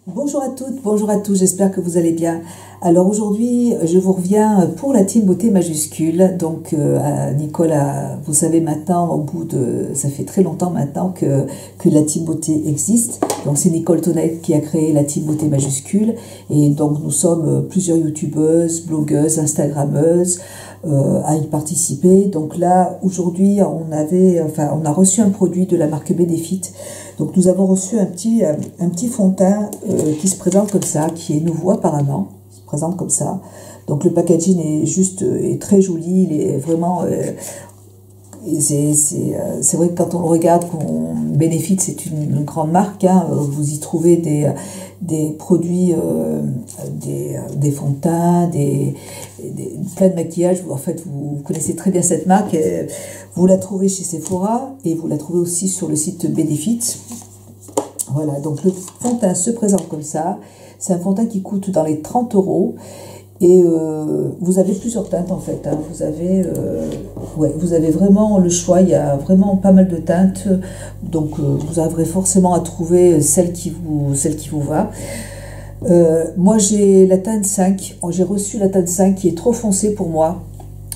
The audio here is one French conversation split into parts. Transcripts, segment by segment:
Bonjour à toutes, bonjour à tous, j'espère que vous allez bien. Alors aujourd'hui, je vous reviens pour la team beauté majuscule. Donc Nicolas, vous savez maintenant, ça fait très longtemps maintenant que la team beauté existe. Donc c'est Nicole Tonnette qui a créé la team beauté majuscule. Et donc nous sommes plusieurs youtubeuses, blogueuses, instagrammeuses à y participer. Donc là, aujourd'hui, on a reçu un produit de la marque Benefit. Donc nous avons reçu un petit fond de teint qui se présente comme ça, qui est nouveau apparemment, qui se présente comme ça. Donc le packaging est très joli, il est vraiment... c'est vrai que quand on le regarde, Benefit c'est une grande marque, hein, vous y trouvez des produits, des fonds de teint, plein de maquillage. En fait, vous connaissez très bien cette marque. Vous la trouvez chez Sephora et vous la trouvez aussi sur le site Benefit. Voilà, donc le fond de teint se présente comme ça. C'est un fond de teint qui coûte dans les 30 €. Et vous avez plusieurs teintes en fait, hein. Vous avez vraiment le choix, il y a vraiment pas mal de teintes. Donc vous aurez forcément à trouver celle qui vous va. Moi j'ai la teinte 5, j'ai reçu la teinte 5 qui est trop foncée pour moi.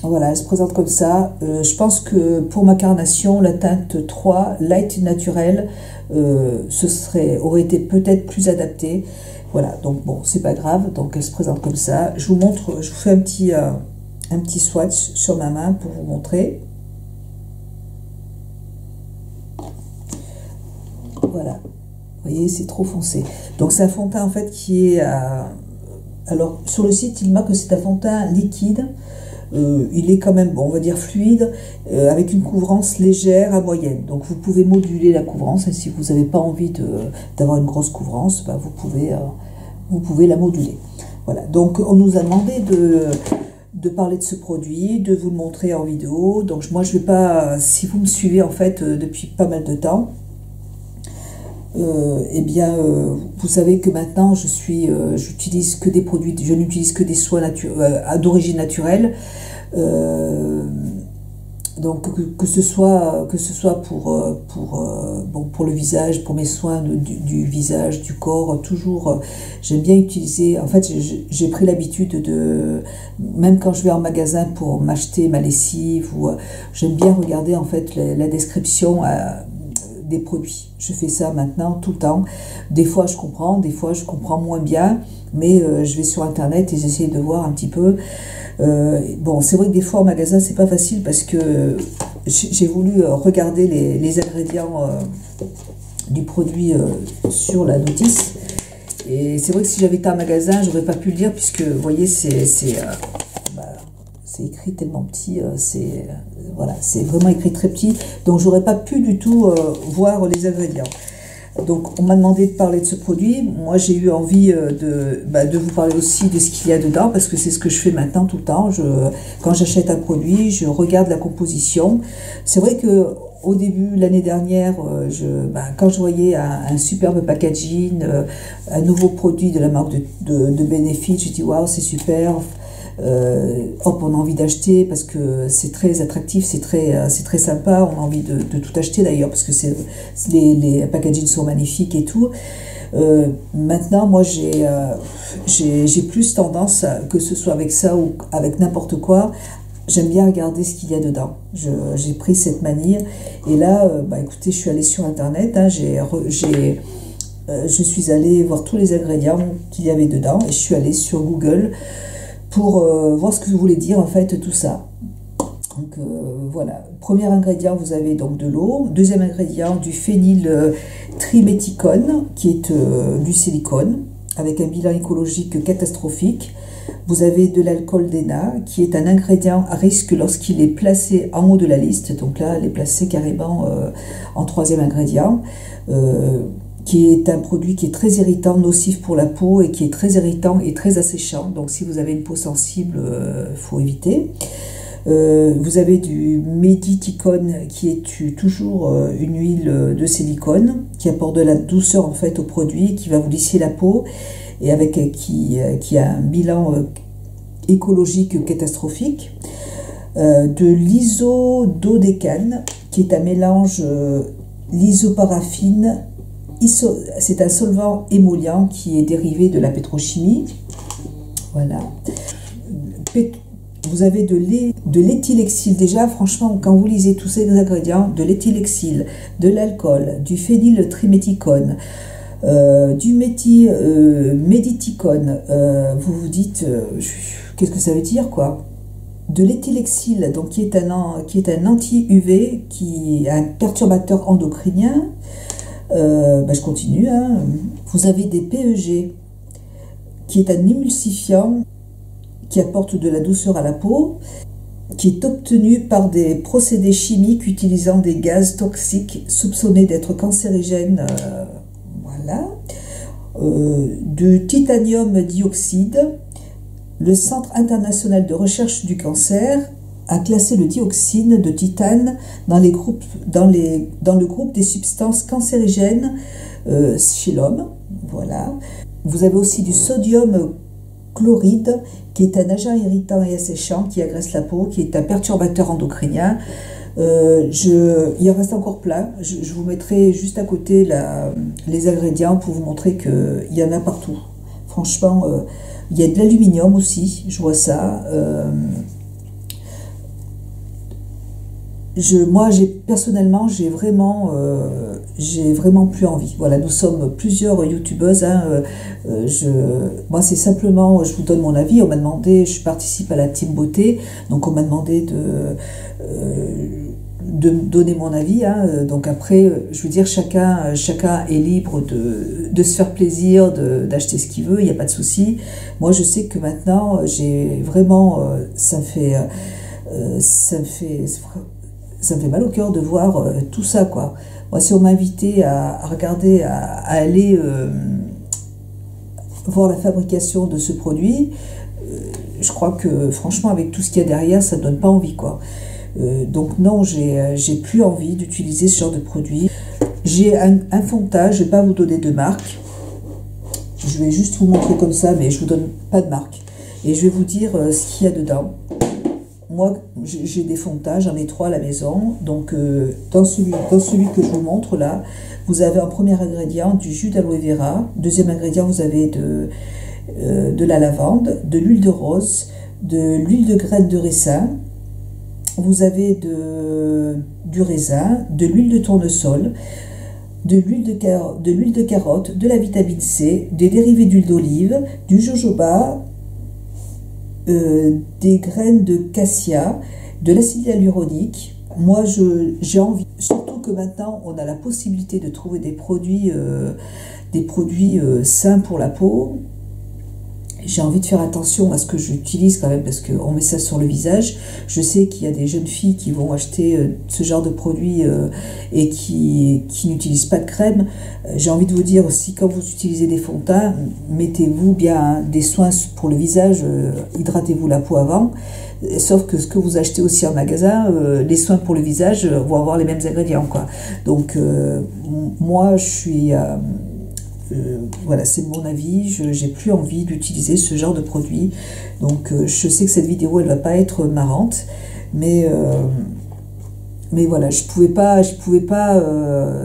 Voilà, elle se présente comme ça. Je pense que pour ma carnation, la teinte 3, light naturel, aurait été peut-être plus adapté. Voilà, donc bon, c'est pas grave. Donc elle se présente comme ça. Je vous fais un petit swatch sur ma main pour vous montrer. Voilà, vous voyez, c'est trop foncé. Donc c'est un fond de teint en fait qui est... alors sur le site, il marque que c'est un fond de teint liquide. Il est quand même, bon, on va dire fluide, avec une couvrance légère à moyenne. Donc vous pouvez moduler la couvrance, et si vous n'avez pas envie d'avoir une grosse couvrance, bah, vous pouvez la moduler. Voilà, donc on nous a demandé de parler de ce produit, de vous le montrer en vidéo. Donc moi je vais pas, si vous me suivez en fait depuis pas mal de temps, vous savez que maintenant j'utilise que des produits, je n'utilise que des soins d'origine naturelle. Donc que ce soit pour le visage, pour mes soins du visage, du corps, toujours j'aime bien utiliser. En fait, j'ai pris l'habitude même quand je vais en magasin pour m'acheter ma lessive, j'aime bien regarder en fait la description des produits. Je fais ça maintenant tout le temps. Des fois je comprends moins bien, mais je vais sur internet et j'essaie de voir un petit peu. Bon, c'est vrai que des fois en magasin c'est pas facile parce que j'ai voulu regarder les ingrédients du produit sur la notice, et c'est vrai que si j'avais été en magasin j'aurais pas pu le lire, puisque vous voyez c'est écrit tellement petit, voilà, c'est vraiment écrit très petit, donc j'aurais pas pu du tout voir les ingrédients. Donc on m'a demandé de parler de ce produit. Moi j'ai eu envie de vous parler aussi de ce qu'il y a dedans, parce que c'est ce que je fais maintenant tout le temps. Quand j'achète un produit, je regarde la composition. C'est vrai que au début, l'année dernière, quand je voyais un superbe packaging, un nouveau produit de la marque de Benefit, je dis waouh, c'est super. Hop, on a envie d'acheter parce que c'est très attractif, c'est très sympa. On a envie de tout acheter d'ailleurs, parce que les packaging sont magnifiques et tout. Maintenant, moi j'ai plus tendance, que ce soit avec ça ou avec n'importe quoi, j'aime bien regarder ce qu'il y a dedans. J'ai pris cette manie, et là écoutez, je suis allée sur internet, hein, je suis allée voir tous les ingrédients qu'il y avait dedans, et je suis allée sur Google pour voir ce que voulait dire en fait tout ça. Donc voilà, premier ingrédient, vous avez donc de l'eau. Deuxième ingrédient, du phényl triméthicone, qui est du silicone, avec un bilan écologique catastrophique. Vous avez de l'alcool d'ENA, qui est un ingrédient à risque lorsqu'il est placé en haut de la liste. Donc là, elle est placée carrément en troisième ingrédient. Qui est un produit qui est très irritant, nocif pour la peau, et qui est très irritant et très asséchant. Donc si vous avez une peau sensible, faut éviter. Vous avez du médithicone, qui est toujours une huile de silicone, qui apporte de la douceur en fait au produit, qui va vous lisser la peau, et qui a un bilan écologique catastrophique. De l'isododécane, qui est un mélange l'isoparaffine c'est un solvant émollient qui est dérivé de la pétrochimie. Voilà. Vous avez de l'éthylexyle. Déjà, franchement, quand vous lisez tous ces ingrédients, de l'éthylexyle, de l'alcool, du phényltriméthicone, du méditicone, vous vous dites, qu'est-ce que ça veut dire, quoi? De l'éthylexyle, donc qui est un anti-UV, qui est un perturbateur endocrinien. Je continue. Hein. Vous avez des PEG, qui est un émulsifiant qui apporte de la douceur à la peau, qui est obtenu par des procédés chimiques utilisant des gaz toxiques soupçonnés d'être cancérigènes. Voilà. Du titanium dioxyde. Le Centre international de recherche du cancer a classé le dioxyde de titane dans le groupe des substances cancérigènes chez l'homme. Voilà. Vous avez aussi du sodium chloride, qui est un agent irritant et asséchant, qui agresse la peau, qui est un perturbateur endocrinien. Il en reste encore plein. Je vous mettrai juste à côté les ingrédients pour vous montrer qu'il y en a partout. Franchement, il y a de l'aluminium aussi, je vois ça. Personnellement, j'ai vraiment plus envie. Voilà, nous sommes plusieurs youtubeuses. Hein, moi, c'est simplement, je vous donne mon avis. On m'a demandé, je participe à la team beauté, donc on m'a demandé de donner mon avis. Hein, donc après, je veux dire, chacun est libre de se faire plaisir, d'acheter ce qu'il veut. Il n'y a pas de souci. Moi, je sais que maintenant, j'ai vraiment, ça me fait mal au cœur de voir tout ça, quoi. Moi, si on m'invitait à regarder, à aller voir la fabrication de ce produit, je crois que franchement, avec tout ce qu'il y a derrière, ça ne donne pas envie, quoi. Donc non, j'ai plus envie d'utiliser ce genre de produit. J'ai un fond de teint, je ne vais pas vous donner de marque. Je vais juste vous montrer comme ça, mais je ne vous donne pas de marque. Et je vais vous dire ce qu'il y a dedans. Moi, j'ai des fonds de teint, j'en ai 3 à la maison. Donc, dans celui que je vous montre là, vous avez en premier ingrédient du jus d'aloe vera. Deuxième ingrédient, vous avez de la lavande, de l'huile de rose, de l'huile de graines de raisin. Vous avez du raisin, de l'huile de tournesol, de l'huile de carotte, de la vitamine C, des dérivés d'huile d'olive, du jojoba, des graines de cassia, de l'acide hyaluronique. Moi, j'ai envie, surtout que maintenant, on a la possibilité de trouver des produits sains pour la peau. J'ai envie de faire attention à ce que j'utilise quand même, parce qu'on met ça sur le visage. Je sais qu'il y a des jeunes filles qui vont acheter ce genre de produits et qui n'utilisent pas de crème. J'ai envie de vous dire aussi, quand vous utilisez des fonds de teint, mettez-vous bien des soins pour le visage, hydratez-vous la peau avant. Sauf que ce que vous achetez aussi en magasin, les soins pour le visage vont avoir les mêmes ingrédients, quoi. Donc, moi, je suis... voilà, c'est mon avis, j'ai plus envie d'utiliser ce genre de produit. Donc je sais que cette vidéo elle va pas être marrante, mais voilà, je pouvais pas,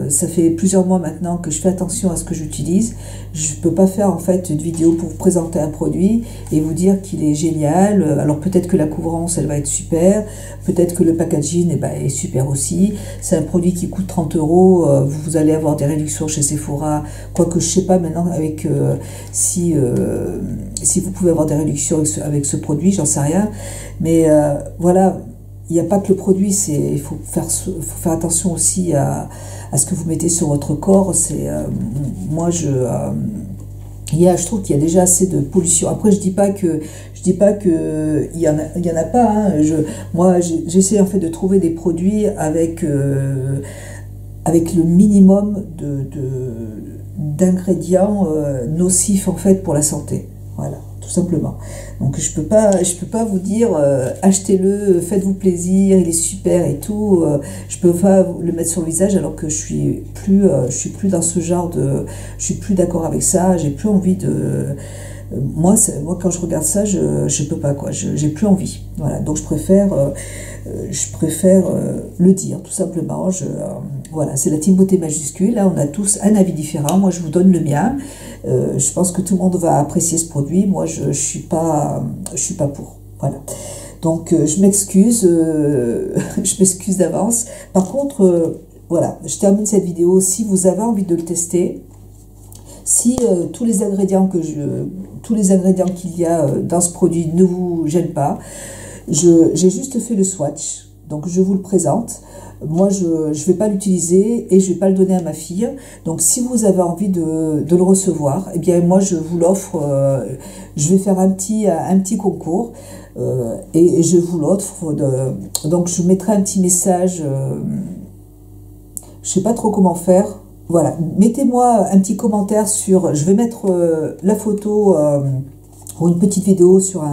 ça fait plusieurs mois maintenant que je fais attention à ce que j'utilise. Je peux pas faire en fait une vidéo pour vous présenter un produit et vous dire qu'il est génial. Alors peut-être que la couvrance elle va être super, peut-être que le packaging est super aussi. C'est un produit qui coûte 30 €, vous allez avoir des réductions chez Sephora, quoique je sais pas maintenant avec si vous pouvez avoir des réductions avec ce produit, j'en sais rien. Mais voilà. Il n'y a pas que le produit, il faut faire attention aussi à ce que vous mettez sur votre corps. Moi, je trouve qu'il y a déjà assez de pollution. Après, je dis pas que il y en a pas. Hein. Moi, j'essaie en fait de trouver des produits avec le minimum d'ingrédients nocifs en fait pour la santé. Voilà, tout simplement. Donc je peux pas vous dire achetez-le, faites-vous plaisir, il est super et tout. Je peux pas le mettre sur le visage alors que je suis plus dans ce genre de, je suis plus d'accord avec ça. J'ai plus envie de, moi quand je regarde ça, je peux pas quoi, j'ai plus envie. Voilà, donc je préfère le dire tout simplement. Voilà, c'est la team beauté majuscule. Là, on a tous un avis différent. Moi, je vous donne le mien. Je pense que tout le monde va apprécier ce produit. Moi, je suis pas pour. Voilà. Donc, je m'excuse, je m'excuse d'avance. Par contre, voilà, je termine cette vidéo. Si vous avez envie de le tester, si tous les ingrédients qu'il y a dans ce produit ne vous gênent pas, j'ai juste fait le swatch, donc je vous le présente. Moi, je ne vais pas l'utiliser et je ne vais pas le donner à ma fille. Donc, si vous avez envie de le recevoir, eh bien, moi, je vous l'offre. Je vais faire un petit concours et je vous l'offre. Donc, je mettrai un petit message. Je ne sais pas trop comment faire. Voilà, mettez-moi un petit commentaire sur... Je vais mettre la photo ou une petite vidéo sur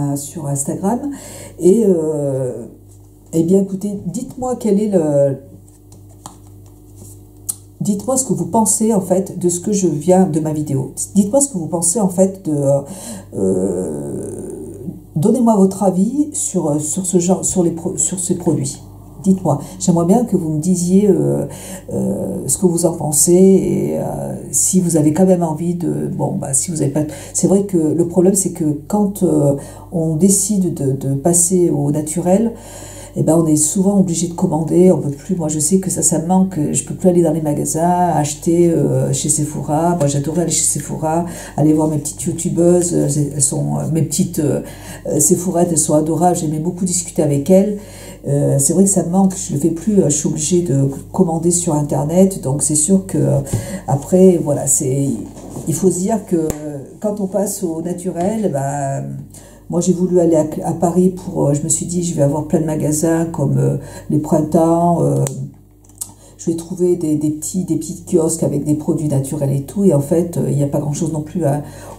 Instagram. Et eh bien, écoutez, dites-moi quel est dites-moi ce que vous pensez, en fait, de ce que je viens de ma vidéo. Dites-moi ce que vous pensez, en fait, donnez-moi votre avis sur ce genre, sur ces produits. Dites-moi, j'aimerais bien que vous me disiez ce que vous en pensez et si vous avez quand même envie de... Bon, bah, si vous n'avez pas... C'est vrai que le problème, c'est que quand on décide de passer au naturel, eh ben, on est souvent obligé de commander, on peut plus... Moi, je sais que ça me manque, je peux plus aller dans les magasins, acheter chez Sephora. Moi, j'adorais aller chez Sephora, aller voir mes petites youtubeuses, elles sont... mes petites Sephorettes, elles sont adorables, j'aimais beaucoup discuter avec elles. C'est vrai que ça me manque, je le fais plus, je suis obligée de commander sur internet, donc c'est sûr que après voilà, il faut se dire que quand on passe au naturel, bah, moi j'ai voulu aller à Paris pour, je me suis dit je vais avoir plein de magasins comme les printemps, je vais trouver des petits kiosques avec des produits naturels et tout, et en fait il n'y a pas grand chose non plus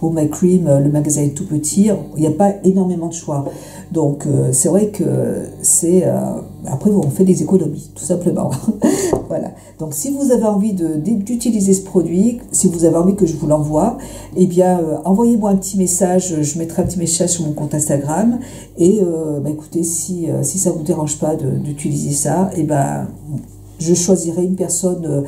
au McCream, le magasin est tout petit, il n'y a pas énormément de choix. Donc c'est vrai que c'est... après, on fait des économies, tout simplement. Voilà. Donc si vous avez envie d'utiliser ce produit, si vous avez envie que je vous l'envoie, eh bien, envoyez-moi un petit message, je mettrai un petit message sur mon compte Instagram. Et bah, écoutez, si ça ne vous dérange pas d'utiliser ça, eh ben, je choisirai une personne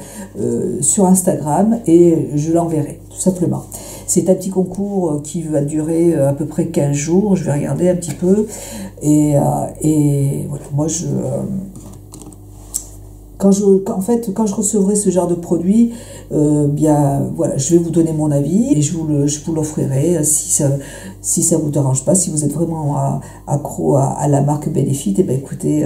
sur Instagram et je l'enverrai, tout simplement. C'est un petit concours qui va durer à peu près 15 jours. Je vais regarder un petit peu. Et voilà, moi, quand je recevrai ce genre de produit, bien, voilà, je vais vous donner mon avis et je vous l'offrirai si ça vous dérange pas, si vous êtes vraiment accro à la marque Benefit, et ben écoutez,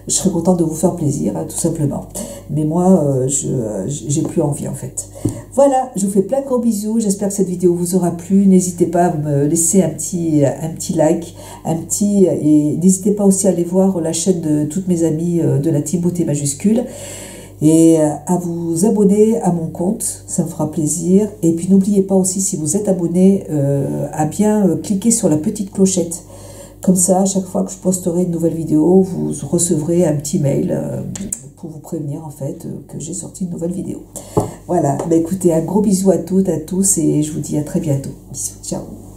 je serais contente de vous faire plaisir, hein, tout simplement. Mais moi, j'ai plus envie en fait. Voilà, je vous fais plein de gros bisous. J'espère que cette vidéo vous aura plu. N'hésitez pas à me laisser un petit like, et n'hésitez pas aussi à aller voir la chaîne de toutes mes amies de la team beauté majuscule et à vous abonner à mon compte, ça me fera plaisir. Et puis n'oubliez pas aussi, si vous êtes abonné, à bien cliquer sur la petite clochette. Comme ça, à chaque fois que je posterai une nouvelle vidéo, vous recevrez un petit mail pour vous prévenir en fait que j'ai sorti une nouvelle vidéo. Voilà, bah, écoutez, un gros bisou à toutes, à tous et je vous dis à très bientôt. Bisous, ciao.